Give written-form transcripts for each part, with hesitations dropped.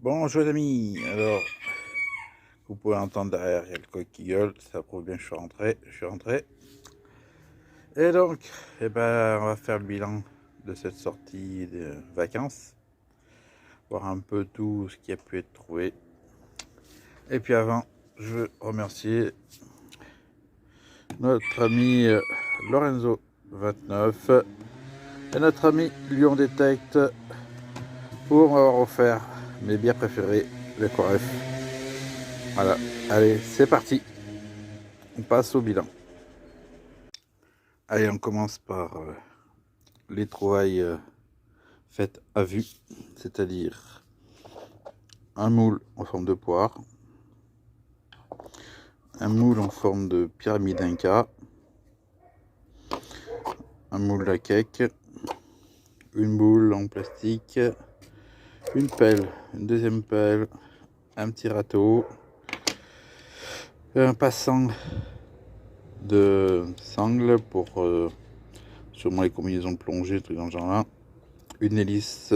Bonjour les amis, alors vous pouvez entendre derrière, il y a le coq qui gueule, ça prouve bien que je suis rentré. Et donc, on va faire le bilan de cette sortie de vacances, voir un peu tout ce qui a pu être trouvé. Et puis avant, je veux remercier notre ami Lorenzo 29 et notre ami Lyon Detect pour m'avoir offert mes bières préférées, le Coref. Voilà, allez, c'est parti. On passe au bilan. Allez, on commence par les trouvailles faites à vue, c'est-à-dire un moule en forme de poire, un moule en forme de pyramide inca, un moule à cake, une boule en plastique, une pelle, une deuxième pelle, un petit râteau, un passant de sangle pour sûrement les combinaisons de plongée, trucs dans ce genre là, une hélice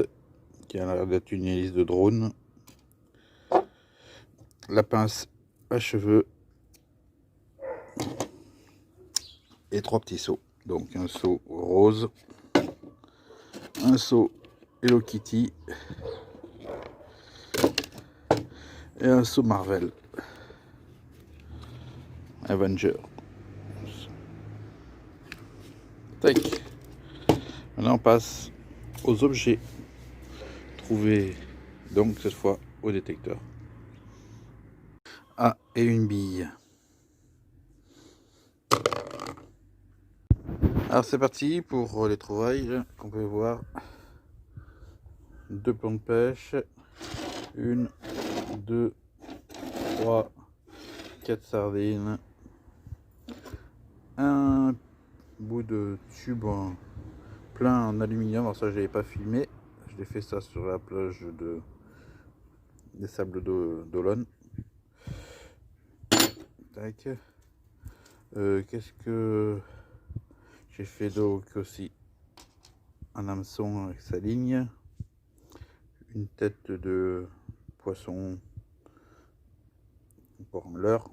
qui a l'air d'être une hélice de drone, la pince à cheveux et 3 petits seaux. Donc un seau rose, un seau Hello Kitty et un seau Marvel Avenger. Tac. Maintenant on passe aux objets trouvés, donc cette fois au détecteur. Ah, et une bille. Alors c'est parti pour les trouvailles. On peut voir 2 plombs de pêche, 1, 2, 3, 4 sardines, un bout de tube plein en aluminium. Alors ça je l'avais pas filmé, je l'ai fait ça sur la plage des sables d'Olonne. Tac. Qu'est-ce que j'ai fait donc aussi? Un hameçon avec sa ligne, une tête de poisson pour leurre.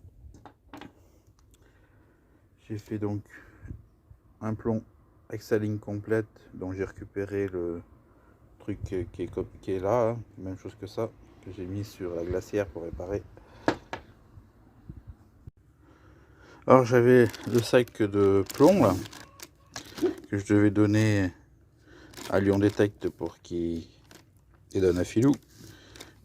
J'ai fait donc un plomb avec sa ligne complète, dont j'ai récupéré le truc qui est là, hein, même chose que ça, que j'ai mis sur la glacière pour réparer. Alors j'avais le sac de plomb là, que je devais donner à Lyon Detect pour qu'il donne à Filou.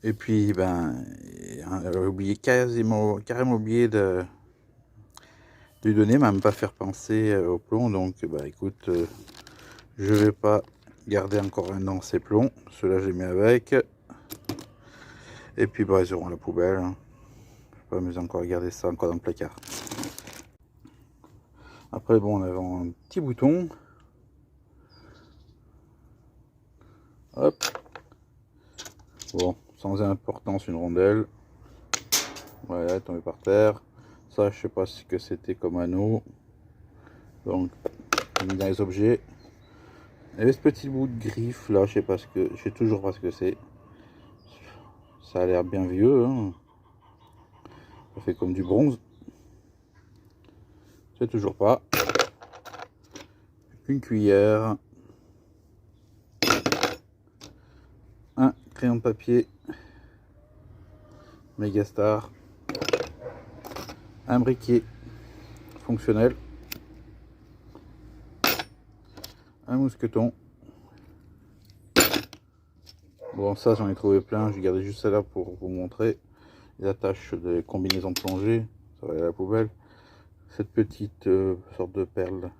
Et puis j'avais oublié carrément oublié de lui donner, même pas faire penser au plomb. Donc écoute, je vais pas garder encore un an ces plombs, ceux-là je les mets avec. Et puis ils auront la poubelle, hein. Je vais pas m'amuser encore à garder ça encore dans le placard. Après bon, on avait un petit bouton. Hop. Bon, sans importance, une rondelle. Voilà, tombé par terre. Ça, je sais pas ce que c'était comme anneau. Donc, on mis dans les objets. Et ce petit bout de griffe là, je sais toujours pas ce que c'est. Ça a l'air bien vieux, hein. Ça fait comme du bronze. Je sais toujours pas. Une cuillère. Un crayon de papier. Megastar. Un briquet fonctionnel. Un mousqueton. Bon, ça j'en ai trouvé plein, j'ai gardé juste ça là pour vous montrer les attaches des combinaisons de plongée. Ça va aller à la poubelle. Cette petite sorte de perle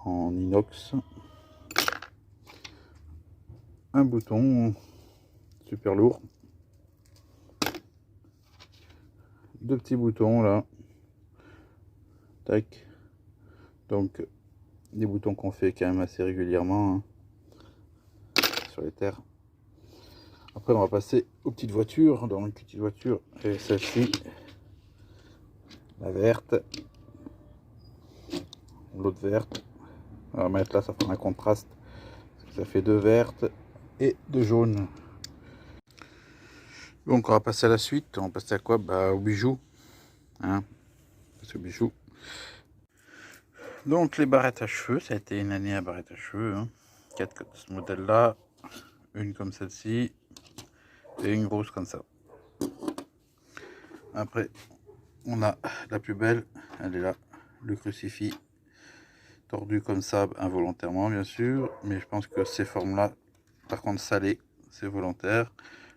en inox. Un bouton super lourd. 2 petits boutons là. Tac. Donc des boutons qu'on fait quand même assez régulièrement, hein, sur les terres. Après on va passer aux petites voitures. Donc petite voiture et celle-ci, la verte, l'autre verte. On va mettre là, ça fait un contraste. Ça fait 2 vertes et 2 jaunes. Donc on va passer à la suite. On va passer à quoi? Bah, aux bijoux. Hein, aux bijoux. Donc les barrettes à cheveux, ça a été une année à barrettes à cheveux. Hein. 4 de ce modèle-là, une comme celle-ci et une grosse comme ça. Après, on a la plus belle, elle est là, le crucifix tordu comme ça, involontairement bien sûr, mais je pense que ces formes-là, par contre salées, c'est volontaire.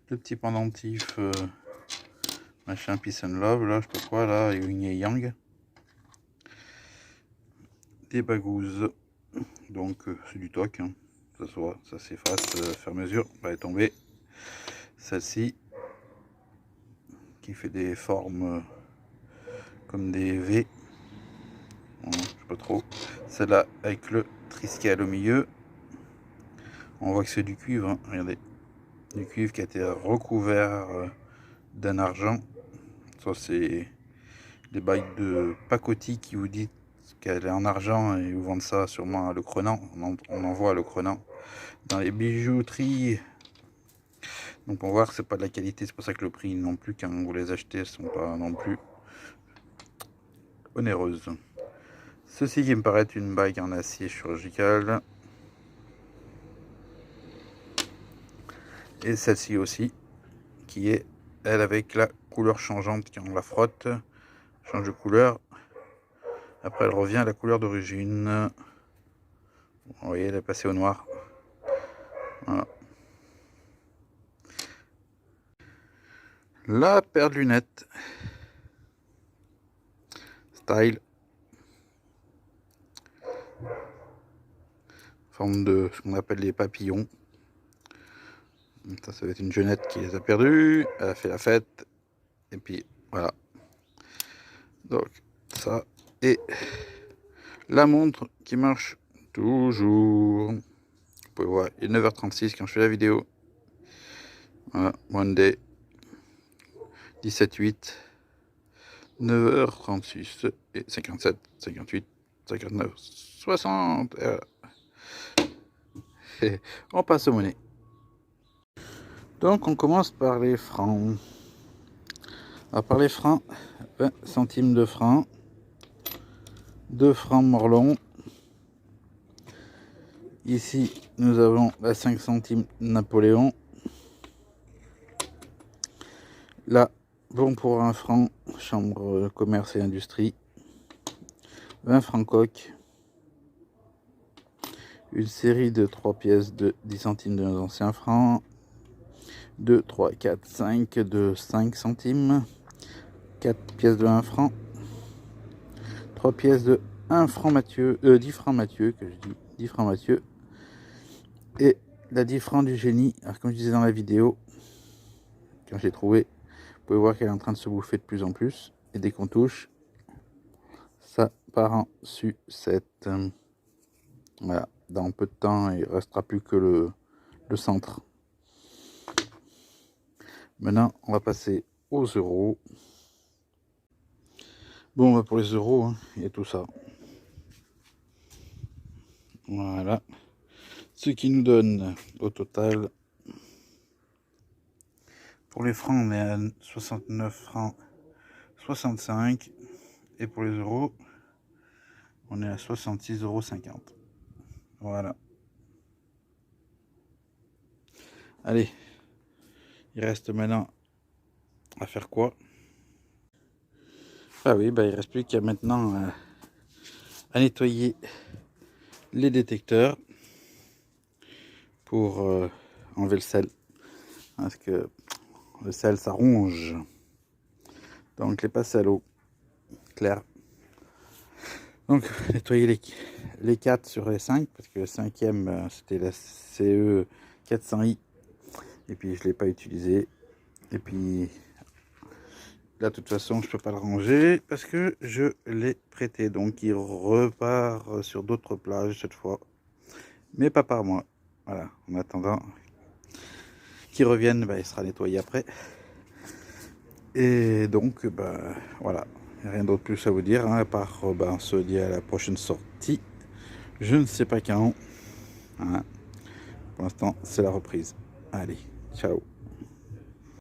Le petit pendentif, machin peace and love, là, je sais pas quoi, là, yin et yang. Des bagouses, donc c'est du toc, hein. Ça s'efface, faire mesure, va tomber. Celle-ci, qui fait des formes comme des V, je sais pas trop. Celle-là avec le triskel au milieu, on voit que c'est du cuivre, hein. Regardez, du cuivre qui a été recouvert d'un argent. Ça c'est des bails de pacotille qui vous dit qu'elle est en argent et vous vendent ça sûrement à Le Crenant. On en voit à Le Crenant dans les bijouteries. Donc on voit que c'est pas de la qualité, c'est pour ça que le prix non plus, quand vous les achetez, elles sont pas non plus onéreuses. Ceci qui me paraît être une bague en acier chirurgical. Et celle-ci aussi, qui est elle avec la couleur changeante quand on la frotte, change de couleur. Après elle revient à la couleur d'origine. Vous voyez, elle est passée au noir. Voilà. La paire de lunettes style, forme de ce qu'on appelle les papillons. Ça va être une jeunette qui les a perdus, elle a fait la fête, et puis voilà. Donc ça, et la montre qui marche toujours. Vous pouvez voir, il est 9h36 quand je fais la vidéo. Voilà, Monday 17-8, 9h36 et 57, 58, 59, 60. Et on passe aux monnaies. Donc on commence par les francs. Alors par les francs, 20 centimes de francs, 2 francs Morlon. Ici nous avons la 5 centimes Napoléon. Là, bon pour 1 franc, chambre commerce et industrie. 20 francs coq. Une série de 3 pièces de 10 centimes de nos anciens francs. 2, 3, 4, 5 de 5 centimes. 4 pièces de 1 franc. 3 pièces de 1 franc Mathieu, 10 francs Mathieu, que je dis 10 francs Mathieu. Et la 10 francs du génie. Alors comme je disais dans la vidéo, quand j'ai trouvé, vous pouvez voir qu'elle est en train de se bouffer de plus en plus. Et dès qu'on touche, ça part en sucette. Voilà, dans peu de temps, il ne restera plus que le centre. Maintenant, on va passer aux euros. Bon, bah pour les euros, hein, il y a tout ça. Voilà. Ce qui nous donne au total, pour les francs, on est à 69 francs 65. Et pour les euros, on est à 66,50 €. Voilà. Allez, il reste maintenant à faire quoi? Ah oui, bah il reste plus qu'à maintenant à nettoyer les détecteurs pour enlever le sel, parce que le sel ça ronge, donc les passer à l'eau claire. Donc nettoyer les 4 sur les 5, parce que le 5e c'était la CE 400i et puis je l'ai pas utilisé, et puis là de toute façon je peux pas le ranger parce que je l'ai prêté, donc il repart sur d'autres plages cette fois, mais pas par moi. Voilà, en attendant qu'il revienne, bah, il sera nettoyé après. Et donc bah voilà, rien d'autre plus à vous dire, hein, à part bah, on se dit à la prochaine sortie, je ne sais pas quand, hein. Pour l'instant c'est la reprise. Allez, ciao.